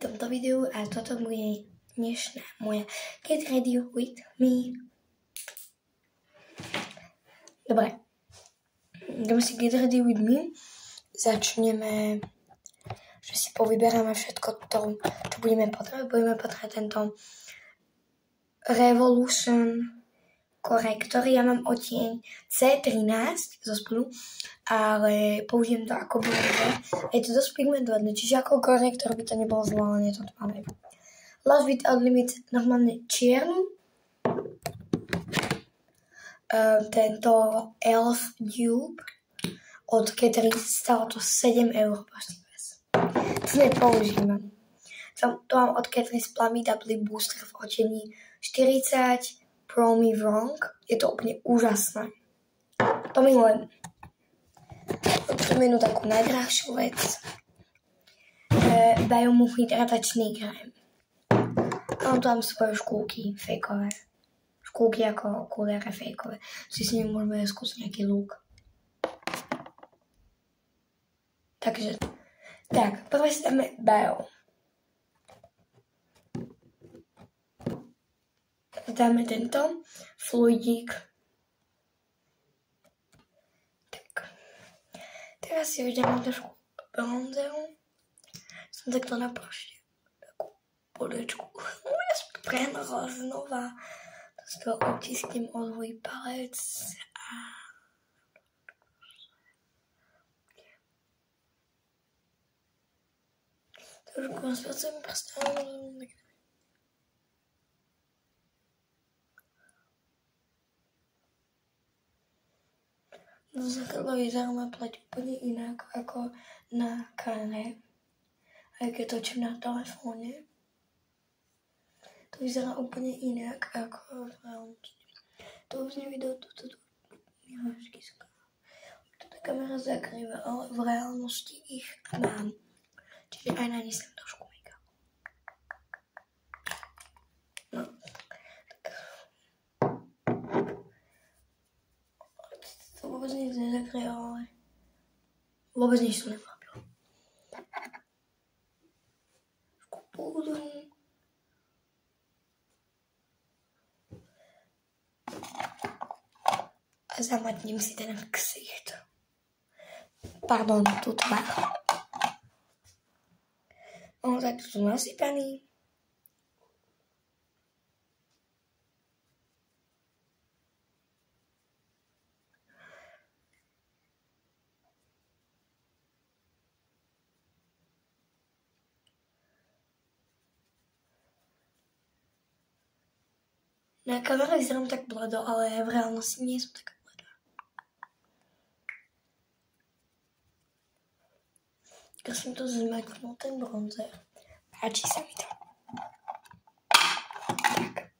v tomto videu a toto bude dnešná moja Get Ready With Me. Dobre, ideme si Get Ready With Me. Začneme, že si povyberáme všetko to, čo budeme potrebovať. Budeme potrebovať tento Revolution korektor. Ja mám odtieň C13 zo spodu, ale použijem to ako bronzer. Je to dosť pigmentované, čiže ako korektor by to nebolo zvolené. Toto máme Love Without Limits, normálne čiernu. Tento Elf Dupe od Catrice, stalo to 7 €, prosím vás. To nepoužívam. To mám od Catrice Plummy Double Booster v odtieni 40 Prove Me Wrong. Je to úplne úžasné. To milujem. Potom jednu takú najdrahšiu vec. Biomu hydratačný krém. Mám tam svoje škúlky fejkové. Škúlky ako okuliare fejkové. Si s nimi môžeme skúsiť nejaký look. Takže, tak, prvé si dáme Bio. Dáme tento fluidík. Tak. Teraz si vydáme trošku bronzeru. Som takto naprošil takú podečku. Ja som to prehnala znova. To z toho otisknem o svoj palec. Trošku vám spracujem prstom. No zrkadlo vyzerá na pleť úplne inak ako na kamere. Aj keď točím na telefóne. To vyzerá úplne inak ako v reálnosti. To už nevidel, toto miláčky skáva. Toto kamera zakrýva, ale v reálnosti ich mám. Čiže aj nanesem trošku make-up. No. To vôbec nic nezakryje, ale vôbec nič to nemábil. Trošku púdru. A zamatním si ten ksicht. Pardon, tú tvár. Tak tu sú nasypaný. Na kamere vyzerám tak bledo, ale v reálnosti nie som taká bledo. Keď som to zmaknul, ten bronzer. Páči sa mi to. Tak.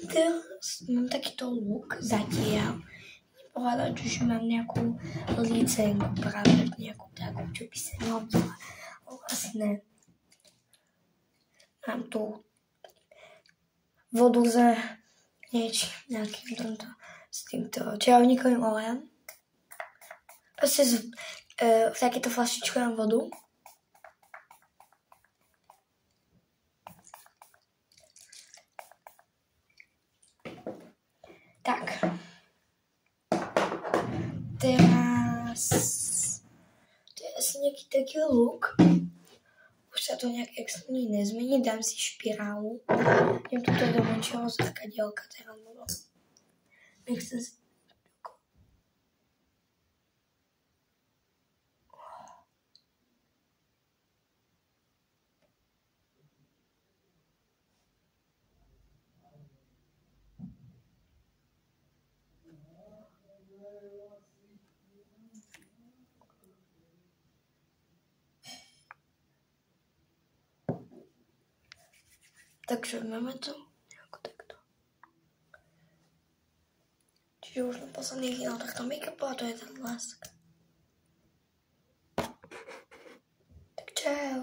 Teraz mám takýto look zatiaľ. Nepohľadať, že mám nejakú licenku práve nejakú takú, čo by sa nehodila. Vlastne mám tu vodu za nejakým tomto, s týmto čarovníkovým olejom. Proste v takéto fľašičku mám vodu. Tak. Teraz nejaký taký look. Už sa to nejak extrémne nezmení. Dám si špirálu. Idem tuto do menšieho zrkadielka. Teraz budem. Nechcem si... Takže máme to nejako takto. Čiže už na posledných chvíľ takto make-upu a to je ten lásk. Tak čau.